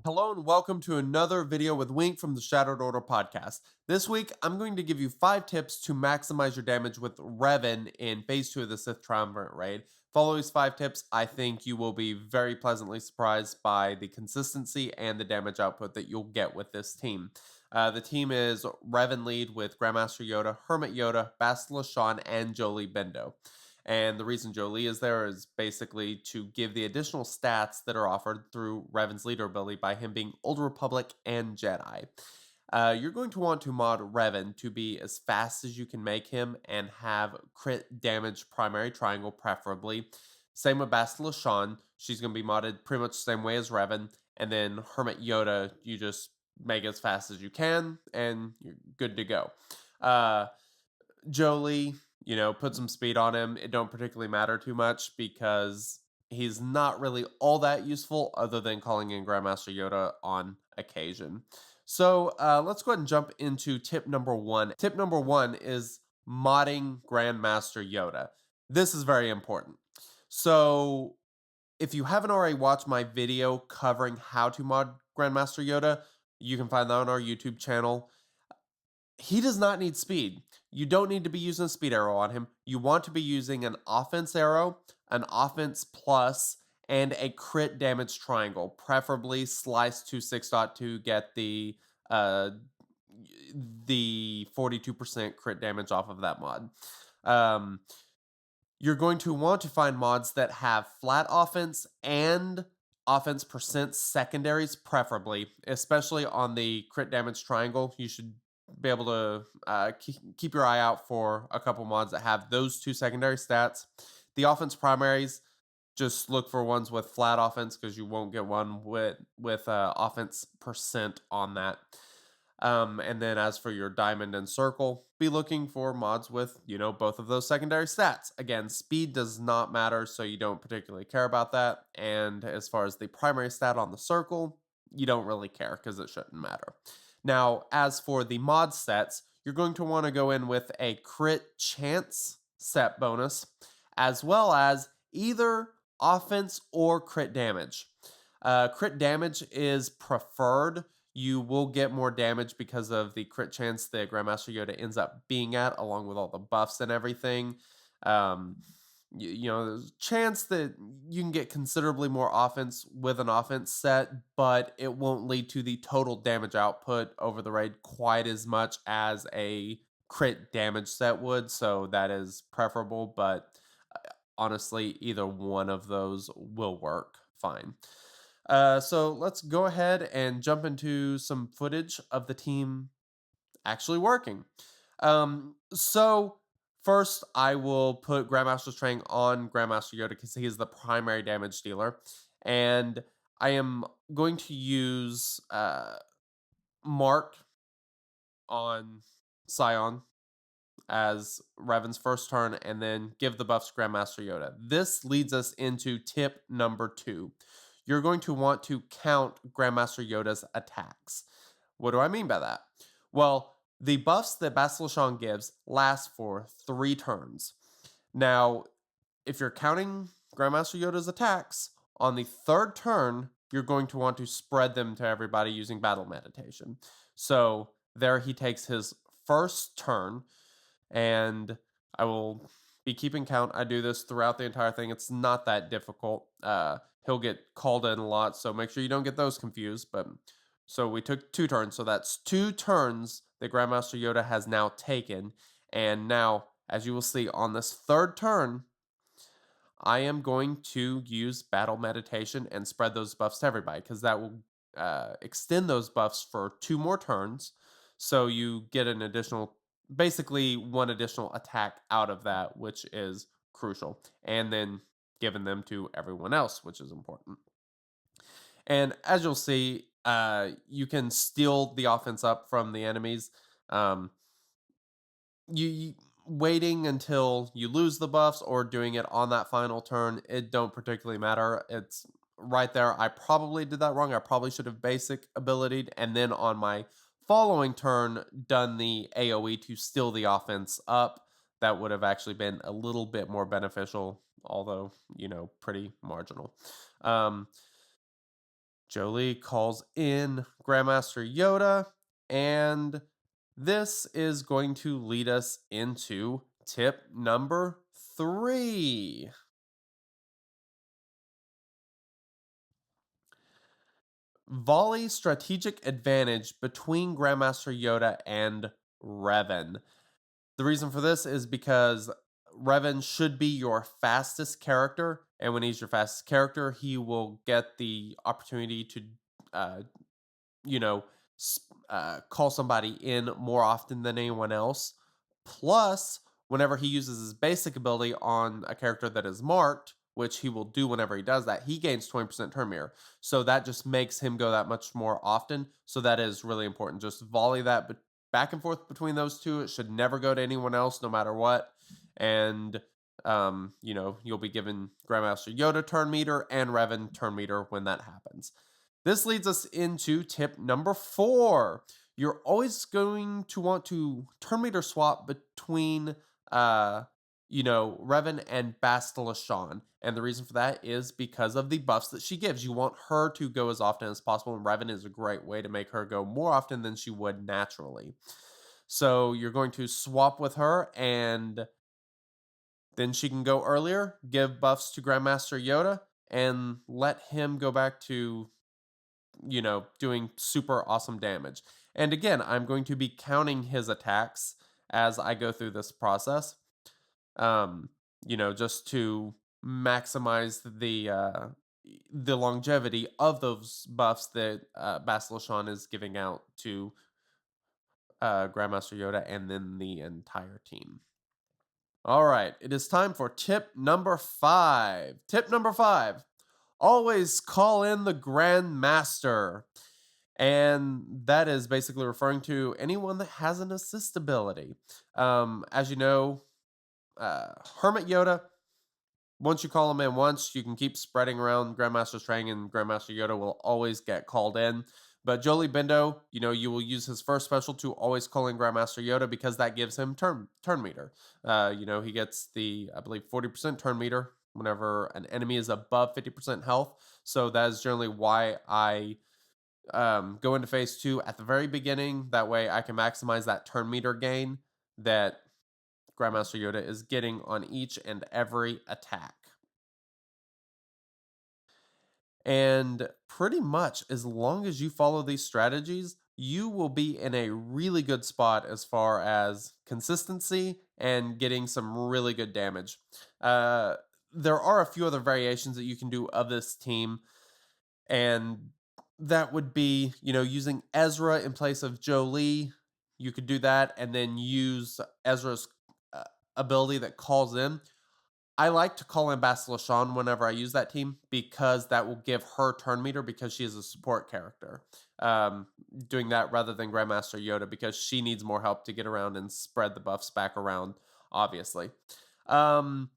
Hello and welcome to another video with Wink from the Shattered Order podcast. This week, I'm going to give you 5 tips to maximize your damage with Revan in Phase 2 of the Sith Triumvirate Raid. Follow these 5 tips, I think you will be very pleasantly surprised by the consistency and the damage output that you'll get with this team. The team is Revan lead with Grandmaster Yoda, Hermit Yoda, Bastila Shan, and Jolie Bendo. And the reason Jolie is there is basically to give the additional stats that are offered through Revan's leader ability by him being Old Republic and Jedi. You're going to want to mod Revan to be as fast as you can make him and have crit damage primary triangle preferably. Same with Bastila Shan. She's going to be modded pretty much the same way as Revan. And then Hermit Yoda, you just make it as fast as you can and you're good to go. Jolie, put some speed on him. It don't particularly matter too much because he's not really all that useful other than calling in Grandmaster Yoda on occasion. So let's go ahead and jump into tip number 1. Tip number 1 is modding Grandmaster Yoda. This is very important. So if you haven't already watched my video covering how to mod Grandmaster Yoda, you can find that on our YouTube channel. He does not need speed. You don't need to be using a speed arrow on him. You want to be using an offense arrow, an offense plus, and a crit damage triangle, preferably slice to 6.2 to get the 42% crit damage off of that mod. You're going to want to find mods that have flat offense and offense percent secondaries, preferably, especially on the crit damage triangle. You should be able to keep your eye out for a couple mods that have those two secondary stats. The offense primaries, just look for ones with flat offense because you won't get one with offense percent on that. And then as for your diamond and circle, be looking for mods with, both of those secondary stats. Again, speed does not matter, so you don't particularly care about that. And as far as the primary stat on the circle, you don't really care because it shouldn't matter. Now, as for the mod sets, you're going to want to go in with a crit chance set bonus, as well as either offense or crit damage. Crit damage is preferred. You will get more damage because of the crit chance that Grandmaster Yoda ends up being at, along with all the buffs and everything. There's a chance that you can get considerably more offense with an offense set, but it won't lead to the total damage output over the raid quite as much as a crit damage set would, so that is preferable, but honestly, either one of those will work fine. So let's go ahead and jump into some footage of the team actually working. So first, I will put Grandmaster Strang on Grandmaster Yoda because he is the primary damage dealer. And I am going to use Mark on Scion as Revan's first turn and then give the buffs to Grandmaster Yoda. This leads us into tip number 2. You're going to want to count Grandmaster Yoda's attacks. What do I mean by that? Well, the buffs that Bastila Shan gives last for 3 turns. Now, if you're counting Grandmaster Yoda's attacks, on the 3rd turn, you're going to want to spread them to everybody using Battle Meditation. So there he takes his first turn, and I will be keeping count. I do this throughout the entire thing. It's not that difficult. He'll get called in a lot, so make sure you don't get those confused. But so we took 2 turns, so that's 2 turns that Grandmaster Yoda has now taken. And now, as you will see, on this 3rd turn, I am going to use Battle Meditation and spread those buffs to everybody, because that will extend those buffs for 2 more turns. So you get an additional, basically 1 additional attack out of that, which is crucial. And then giving them to everyone else, which is important. And as you'll see, you can steal the offense up from the enemies. You waiting until you lose the buffs or doing it on that final turn, it don't particularly matter. It's right there. I probably did that wrong. I probably should have basic ability and then on my following turn done the AoE to steal the offense up. That would have actually been a little bit more beneficial, although, pretty marginal. Jolie calls in Grandmaster Yoda, and this is going to lead us into tip number 3. Volley strategic advantage between Grandmaster Yoda and Revan. The reason for this is because Revan should be your fastest character, and when he's your fastest character, he will get the opportunity to uh, you know, call somebody in more often than anyone else. Plus, whenever he uses his basic ability on a character that is marked, which he will do whenever he does that, he gains 20% turn mirror. So that just makes him go that much more often. So that is really important. Just volley that back and forth between those two. It should never go to anyone else, no matter what. And you'll be given Grandmaster Yoda turn meter and Revan turn meter when that happens. This leads us into tip number 4. You're always going to want to turn meter swap between, Revan and Bastila Shan. And the reason for that is because of the buffs that she gives. You want her to go as often as possible, and Revan is a great way to make her go more often than she would naturally. So you're going to swap with her, and then she can go earlier, give buffs to Grandmaster Yoda, and let him go back to doing super awesome damage. And again, I'm going to be counting his attacks as I go through this process. Just to maximize the longevity of those buffs that Bastila Shan is giving out to Grandmaster Yoda and then the entire team. All right, it is time for tip number 5. Tip number 5: always call in the Grand Master. And that is basically referring to anyone that has an assist ability. As you know, Hermit Yoda, once you call him in once, you can keep spreading around Grandmaster's Trang, and Grandmaster Yoda will always get called in. But Jolie Bindo, you will use his first special to always call in Grandmaster Yoda because that gives him turn meter. He gets the, I believe, 40% turn meter whenever an enemy is above 50% health. So that is generally why I go into phase 2 at the very beginning. That way I can maximize that turn meter gain that Grandmaster Yoda is getting on each and every attack. And pretty much as long as you follow these strategies, you will be in a really good spot as far as consistency and getting some really good damage. There are a few other variations that you can do of this team, and that would be, using Ezra in place of Jolie. You could do that and then use Ezra's ability that calls in. I like to call in Bastila Shan whenever I use that team because that will give her turn meter because she is a support character. Doing that rather than Grandmaster Yoda because she needs more help to get around and spread the buffs back around, obviously. The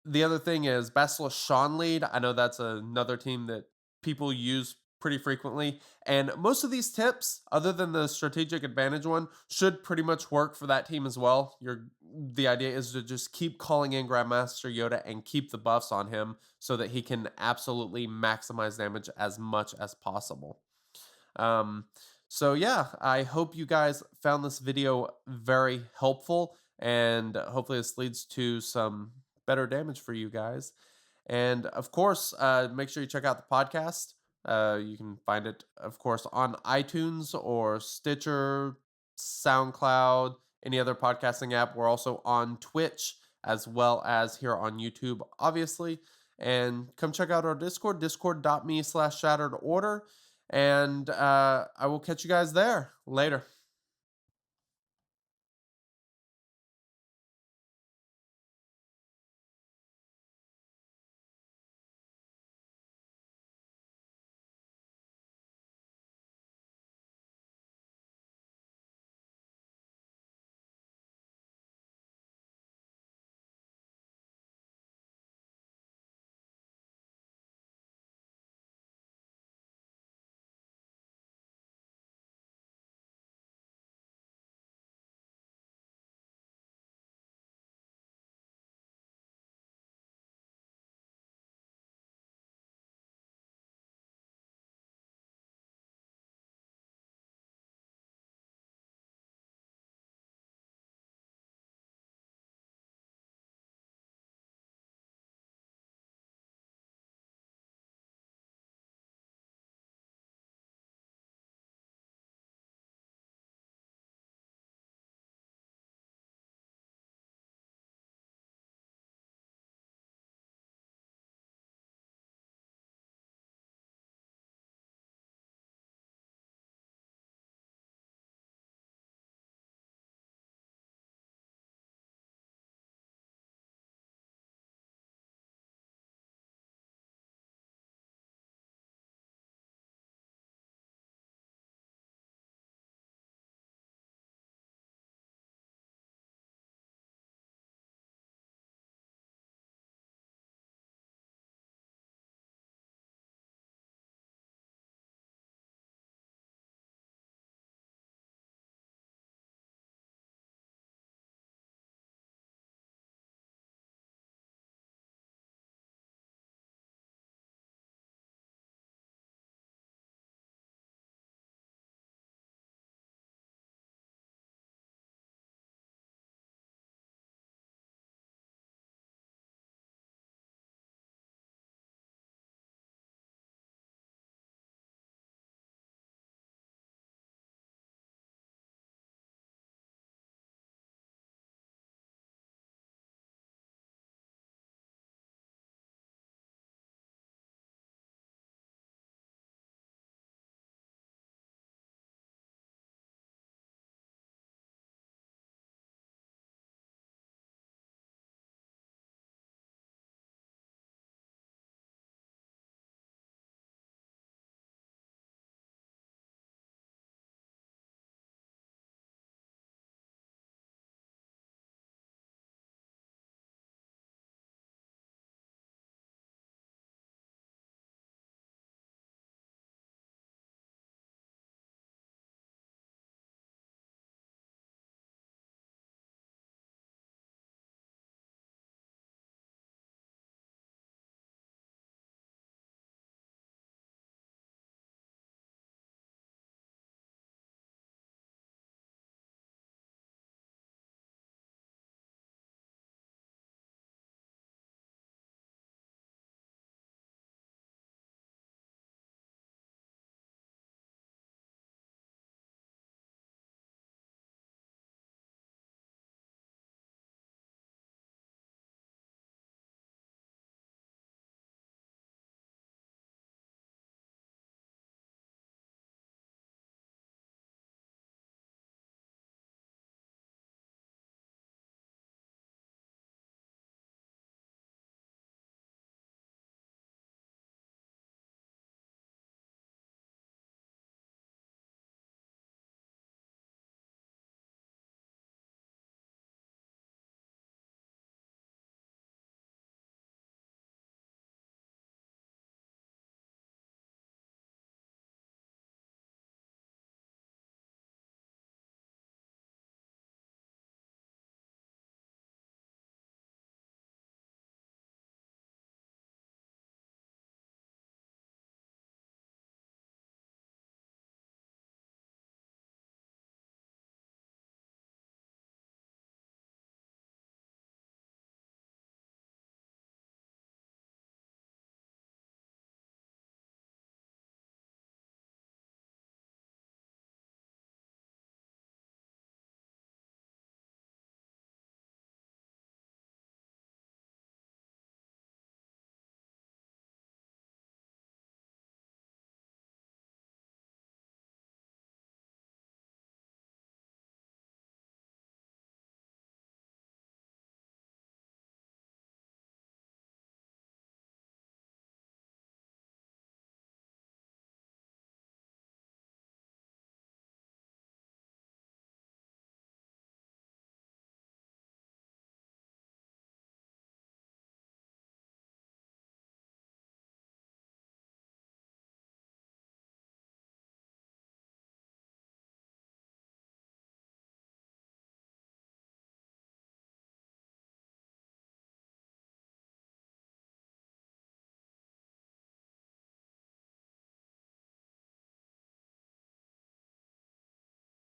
other thing is Bastila Shan lead. I know that's another team that people use pretty frequently. And most of these tips, other than the strategic advantage one, should pretty much work for that team as well. The idea is to just keep calling in Grandmaster Yoda and keep the buffs on him so that he can absolutely maximize damage as much as possible. So yeah, I hope you guys found this video very helpful, and hopefully this leads to some better damage for you guys. And of course, make sure you check out the podcast. You can find it, of course, on iTunes or Stitcher, SoundCloud, any other podcasting app. We're also on Twitch as well as here on YouTube, obviously. And come check out our Discord, discord.me/shatteredorder. And I will catch you guys there. Later.